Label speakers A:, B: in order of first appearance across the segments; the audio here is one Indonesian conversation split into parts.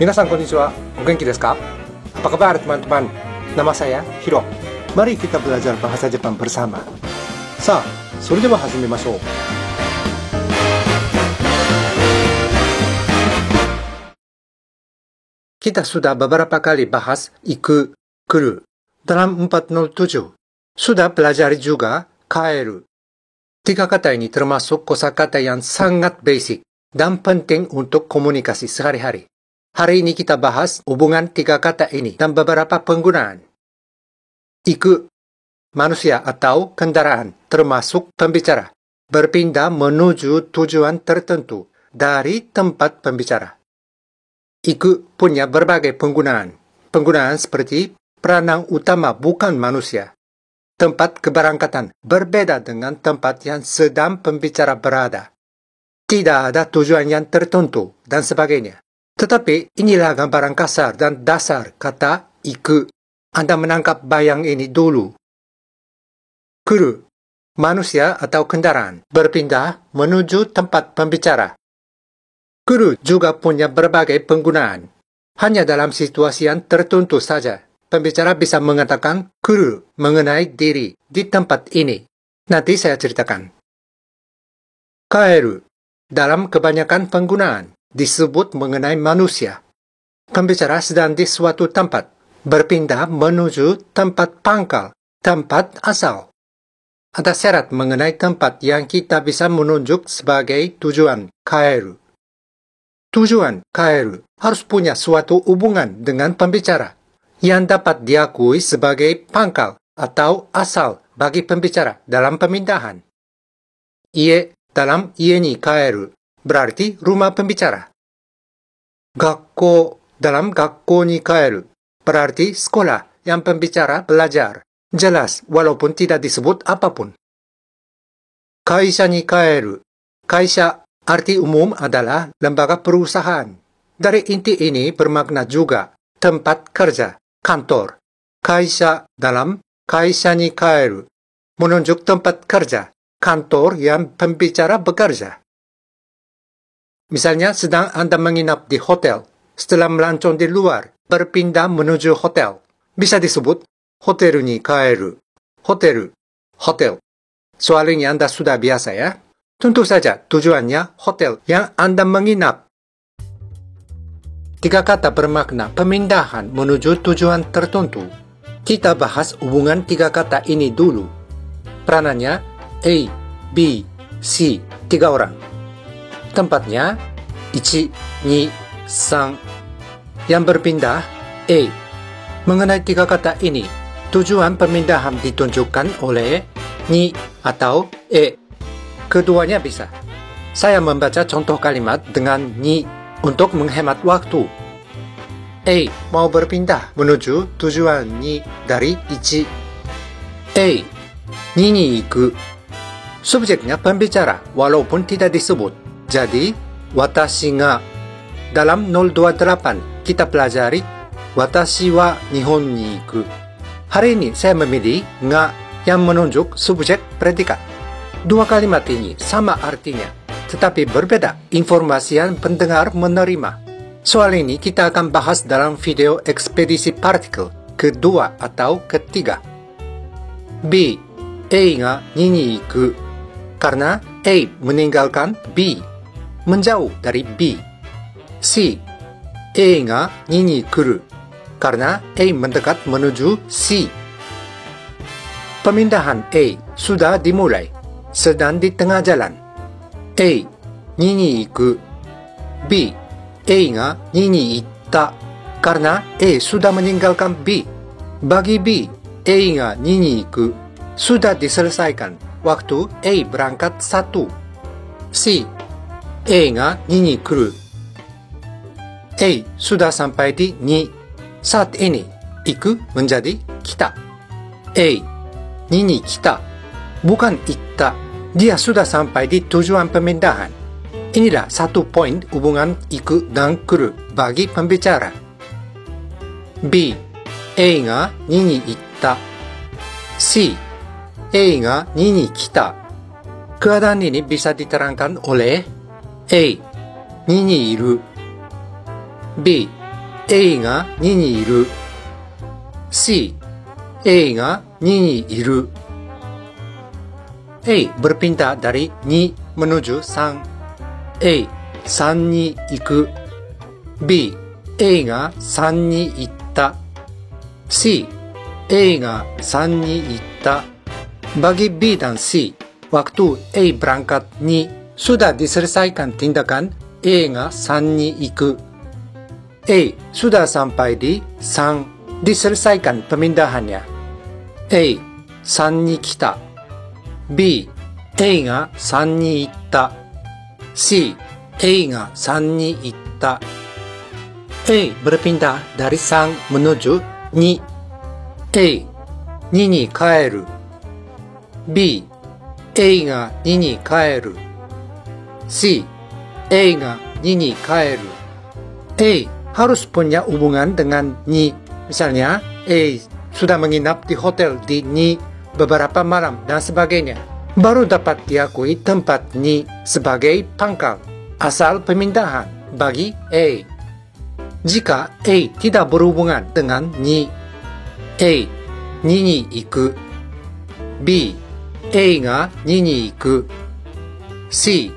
A: Minasan konnichiwa, o genki desu ka? Apa kabar teman-teman? Nama saya Hiro. Mari kita belajar bahasa Jepang bersama. Sa, それでは始めましょう. Kita sudah beberapa kali bahas iku, kuru. Dalam 407, sudah belajar juga kaeru. Tiga kata ini termasuk kosakata yang sangat basic dan penting untuk komunikasi sehari-hari. Hari ini kita bahas hubungan tiga kata ini dan beberapa penggunaan. Iku, manusia atau kendaraan, termasuk pembicara, berpindah menuju tujuan tertentu dari tempat pembicara. Iku punya berbagai penggunaan. Penggunaan seperti peranan utama bukan manusia. Tempat keberangkatan berbeda dengan tempat yang sedang pembicara berada. Tidak ada tujuan yang tertentu dan sebagainya. Tetapi inilah gambaran kasar dan dasar kata iku. Anda menangkap bayang ini dulu. Kuru, manusia atau kendaraan, berpindah menuju tempat pembicara. Kuru juga punya berbagai penggunaan. Hanya dalam situasi yang tertentu saja, pembicara bisa mengatakan kuru mengenai diri di tempat ini. Nanti saya ceritakan. Kaeru, dalam kebanyakan penggunaan, disebut mengenai manusia. Pembicara sedang di suatu tempat, berpindah menuju tempat pangkal, tempat asal. Ada syarat mengenai tempat yang kita bisa menunjuk sebagai tujuan kaeru. Tujuan kaeru harus punya suatu hubungan dengan pembicara yang dapat diakui sebagai pangkal atau asal bagi pembicara dalam pemindahan. Ie dalam ie ni kaeru berarti rumah pembicara. Gakko dalam gakko ni kaeru berarti sekolah yang pembicara belajar. Jelas walaupun tidak disebut apapun. Kaisha ni kaeru. Kaisha arti umum adalah lembaga perusahaan. Dari inti ini bermakna juga tempat kerja, kantor. Kaisha dalam kaisha ni kaeru menunjuk tempat kerja, kantor yang pembicara bekerja. Misalnya sedang Anda menginap di hotel, setelah melancong di luar, berpindah menuju hotel. Bisa disebut hotel ni kaeru. Hotel. Soal ini Anda sudah biasa ya. Tentu saja tujuannya hotel yang Anda menginap. Tiga kata bermakna pemindahan menuju tujuan tertentu. Kita bahas hubungan tiga kata ini dulu. Peranannya A, B, C, 3 orang. Tempatnya 1, 2, 3. Yang berpindah A. Mengenai tiga kata ini, tujuan pemindahan ditunjukkan oleh ni atau e. Keduanya bisa. Saya membaca contoh kalimat dengan ni untuk menghemat waktu. A mau berpindah menuju tujuan ni dari 1. A, ni ni iku. Subjeknya pembicara walaupun tidak disebut. Jadi, watashi ga. Dalam 028 kita pelajari watashi wa Nihon ni iku. Hari ini saya memilih ga yang menunjuk subjek predikat. Dua kalimat ini sama artinya, tetapi berbeda informasi yang pendengar menerima. Soal ini kita akan bahas dalam video ekspedisi partikel kedua atau ketiga. B. A ga ni ni iku. Karena A meninggalkan B, menjauh dari B. C. A ga ni ni kuru. Karena A mendekat menuju C. Pemindahan A sudah dimulai, sedang di tengah jalan. A, ni ni iku. B, A ga ni ni itta. Karena A sudah meninggalkan B. Bagi B, A ga ni ni iku sudah diselesaikan waktu A berangkat 1. C, A ga ni ni kuru. A sudah sampai di ni. Saat ini, iku menjadi kita. A, ni ni kita. Bukan itta. Dia sudah sampai di tujuan pemindahan. Inilah satu poin hubungan iku dan kuru bagi pembicara. B. A ga ni ni itta. C. A ga ni ni kita. Keadaan ini bisa diterangkan oleh A. Ni ni iru. B. A가 2にいる C. A가 2にいる A. Berpindah dari 2 menuju 3 A. 3に行く B. A が3に行った C. A が3に行った Bagi B dan C, waktu A berangkat 2 sudah diselesaikan tindakan A が3に行く A. Sudah sampai di 3 diselesaikan pemindahannya A. 3に来た B. A が3に行った C. A が3に行った A. Berpindah dari 3 menuju 2 A. 2に帰る B. A が2に帰る C. A が2に帰る A. Harus punya hubungan dengan 2 misalnya A sudah menginap di hotel di 2 beberapa malam dan sebagainya. Baru dapat diakui tempat 2 sebagai pangkal asal pemindahan bagi A. Jika A tidak berhubungan dengan 2 A 2に行く B A が2に行く C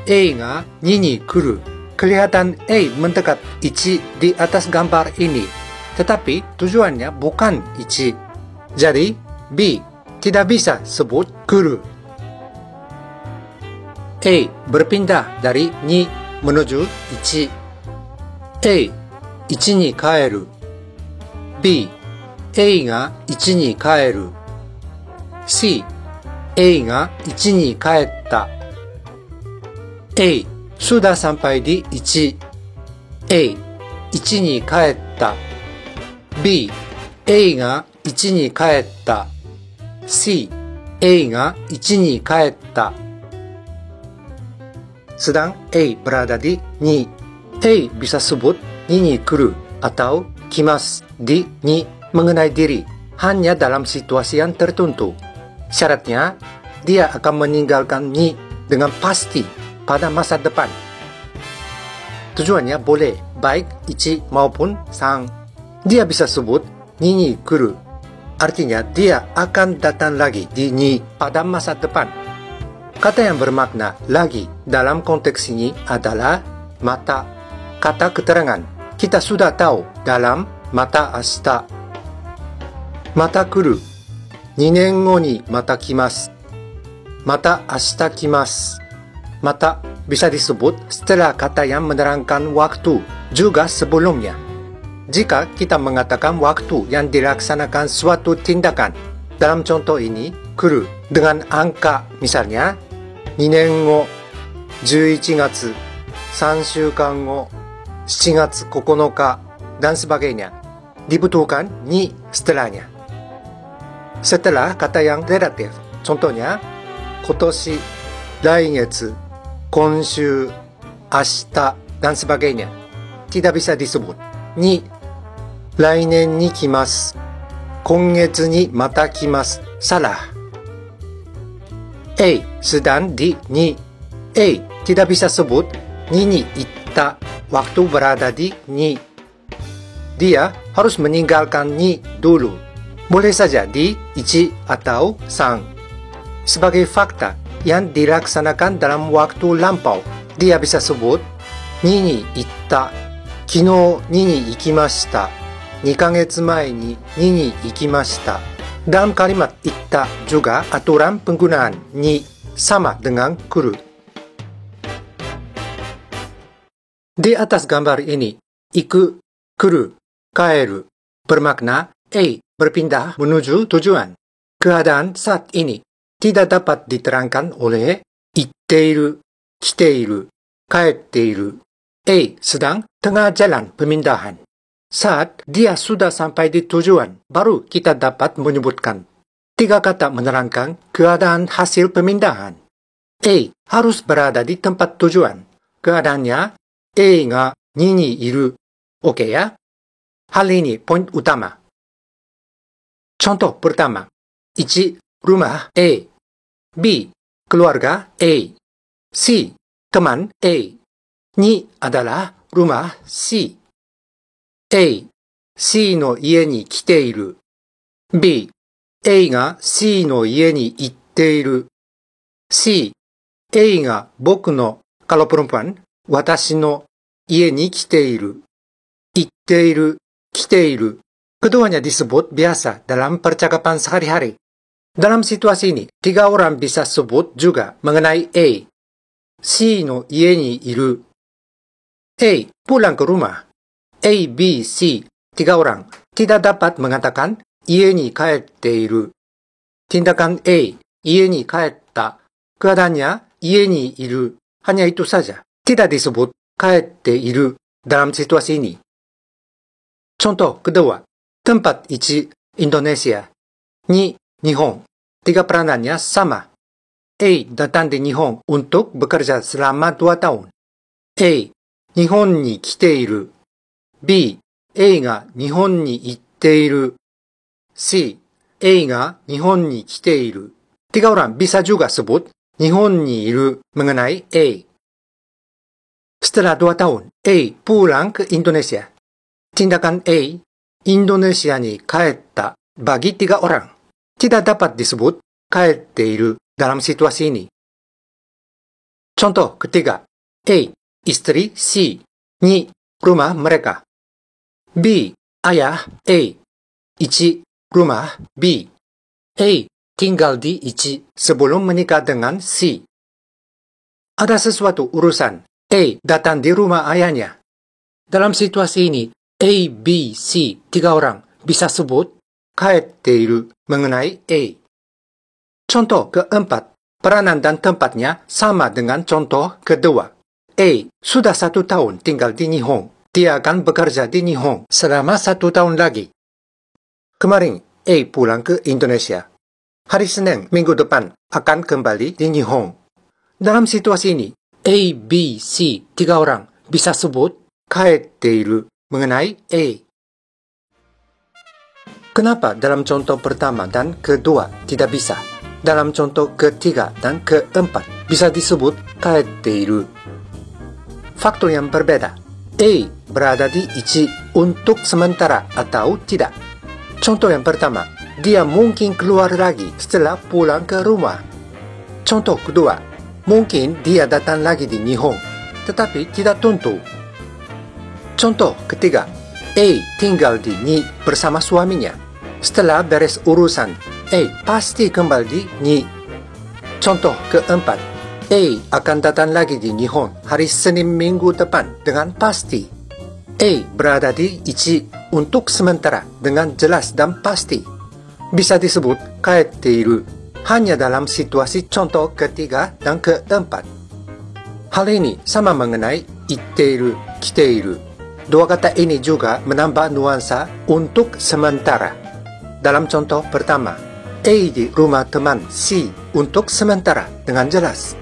A: A が2に来る Kelihatan A mendekat 1 di atas gambar ini tetapi tujuannya bukan 1 jadi B tidak bisa sebut kuru. A berpindah dari 2 menuju 1 A 1に帰る B A が1に帰る C A が1に帰った A sudah sampai di 1 A 1に帰った B A が1に帰った C A が1に帰った Sedang A berada di 2 A bisa sebut 2に来る atau kimas di 2 mengenai diri hanya dalam situasi yang tertentu. Syaratnya, dia akan meninggalkan 2 dengan pasti pada masa depan. Tujuannya boleh baik 1 maupun 3. Dia bisa sebut 2に来る. Artinya dia akan datang lagi di 2 pada masa depan. Kata yang bermakna lagi dalam konteks ini adalah mata. Kata keterangan kita sudah tahu dalam mata ashita. Mata kuru. 2年後にまた来ます。また明日来ます。Mata bisa disebut setelah kata yang menerangkan waktu juga sebelumnya. Jika kita mengatakan waktu yang dilaksanakan suatu tindakan, dalam contoh ini, kuru dengan angka misalnya 2年後、11月、3週間後、7月9日, dan sebagainya. Dibutuhkan 2 setelahnya. Setelah kata yang relatif, contohnya 今年、来月、今週、明日, dan sebagainya. Tidak bisa disebut 2. 来年に来ます。今月にまた来ます。Salah. A sedang di 2. A tidak bisa sebut 2 に行った waktu berada di 2. Dia harus meninggalkan 2 dulu. Boleh saja di 1 atau 3. Sebagai fakta yang dilaksanakan dalam waktu lampau, dia bisa sebut 2に行った。昨日2に行きました。2ヶ月前に2に行きました。Dalam kalimat itta juga aturan penggunaan ni sama dengan kuru. Di atas gambar ini, iku, kuru, kaeru bermakna A berpindah menuju tujuan. Keadaan saat ini tidak dapat diterangkan oleh itteiru, kiteiru, kaetteiru. A sedang tengah jalan pemindahan. Saat dia sudah sampai di tujuan, baru kita dapat menyebutkan 3 kata menerangkan keadaan hasil pemindahan. A harus berada di tempat tujuan. Keadaannya Aが2にいる. Oke ya? Hal ini poin utama. Contoh pertama. 1. Rumah A. B. Keluarga A. C. Teman A. 2 adalah rumah C. A、C の家に来ている。B、A が C の家に行っている。C、A が僕の、kalau perempuan、私の家に来ている。行っている、来ている。Keduanya disebut biasa dalam percakapan sehari-hari. Dalam situasi ini, 3 orang bisa sebut juga mengenai A. C の家にいる。A pulang ke rumah. A, B, C, 3 orang tidak dapat mengatakan 家に帰っている。Tindakan A, 家に帰った。Keadaannya 家にいる。Hanya itu saja. Tidak disebut 帰っている dalam situasi ini. Contoh kedua, tempat 1, Indonesia. 2, Nihon. 3 peranannya sama. A datang di Nihon untuk bekerja selama 2 tahun. A, 日本に来ている。B、A が日本に行っている。C、A が日本に来ている。3 orang bisa juga sebut 日本にいる mengenai A. Setelah 2 tahun, A pulang ke Indonesia. Tindakan A, Indonesiaに帰った bagi 3 orang. Tidak dapat disebut 帰っている dalam situasi ini. Contoh ketiga, A, istri C. 2, rumah mereka. B, ayah A. 1, rumah B. A, tinggal di 1 sebelum menikah dengan C. Ada sesuatu urusan. A datang di rumah ayahnya. Dalam situasi ini, A, B, C, 3 orang bisa sebut 帰っている mengenai A. Contoh keempat, peranan dan tempatnya sama dengan contoh kedua. A sudah 1 tahun tinggal di Nihon. Dia akan bekerja di Nihon selama 1 tahun lagi. Kemarin A pulang ke Indonesia. Hari Senin minggu depan akan kembali di Nihon. Dalam situasi ini, A, B, C, 3 orang bisa sebut 帰っている mengenai A. Kenapa dalam contoh pertama dan kedua tidak bisa? Dalam contoh ketiga dan keempat bisa disebut 帰っている. Faktor yang berbeda. A berada di 1 untuk sementara atau tidak. Contoh yang pertama, dia mungkin keluar lagi setelah pulang ke rumah. Contoh kedua, mungkin dia datang lagi di Nihon, tetapi tidak tentu. Contoh ketiga, A tinggal di Ni bersama suaminya. Setelah beres urusan, A pasti kembali di Ni. Contoh keempat, A akan datang lagi di Nihon hari Senin minggu depan dengan pasti. A berada di 1 untuk sementara dengan jelas dan pasti. Bisa disebut 帰っている hanya dalam situasi contoh ketiga dan keempat. Hal ini sama mengenai 行っている, 来ている. Dua kata ini juga menambah nuansa untuk sementara. Dalam contoh pertama, A di rumah teman C untuk sementara dengan jelas.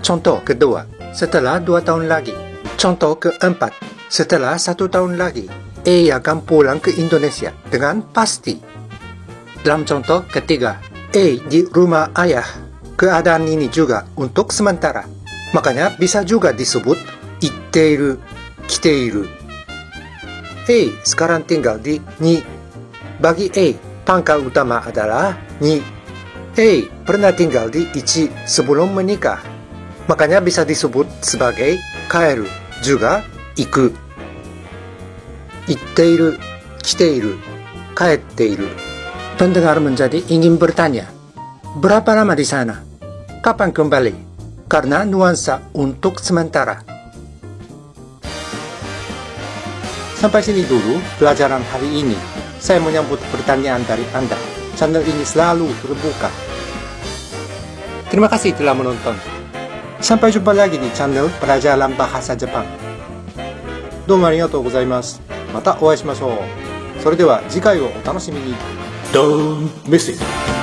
A: Contoh kedua, setelah 2 tahun lagi. Contoh keempat, setelah 1 tahun lagi. A akan pulang ke Indonesia dengan pasti. Dalam contoh ketiga, A di rumah ayah. Keadaan ini juga untuk sementara. Makanya bisa juga disebut 行っている, 来ている. A sekarang tinggal di Ni. Bagi A, pangkal utama adalah Ni. A pernah tinggal di 1 sebelum menikah. Makanya bisa disebut sebagai 帰る juga 行く. 行っている, 来ている, 帰っている. Pendengar menjadi ingin bertanya, berapa lama di sana? Kapan kembali? Karena nuansa untuk sementara. Sampai sini dulu pelajaran hari ini. Saya menyambut pertanyaan dari Anda. Channel ini selalu terbuka. Terima kasih telah menonton. Sampai jumpa lagi di channel Pelajaran Bahasa Jepang. どうもありがとうございます。またお会いしましょう。それでは次回をお楽しみに。ドーンメッセージ。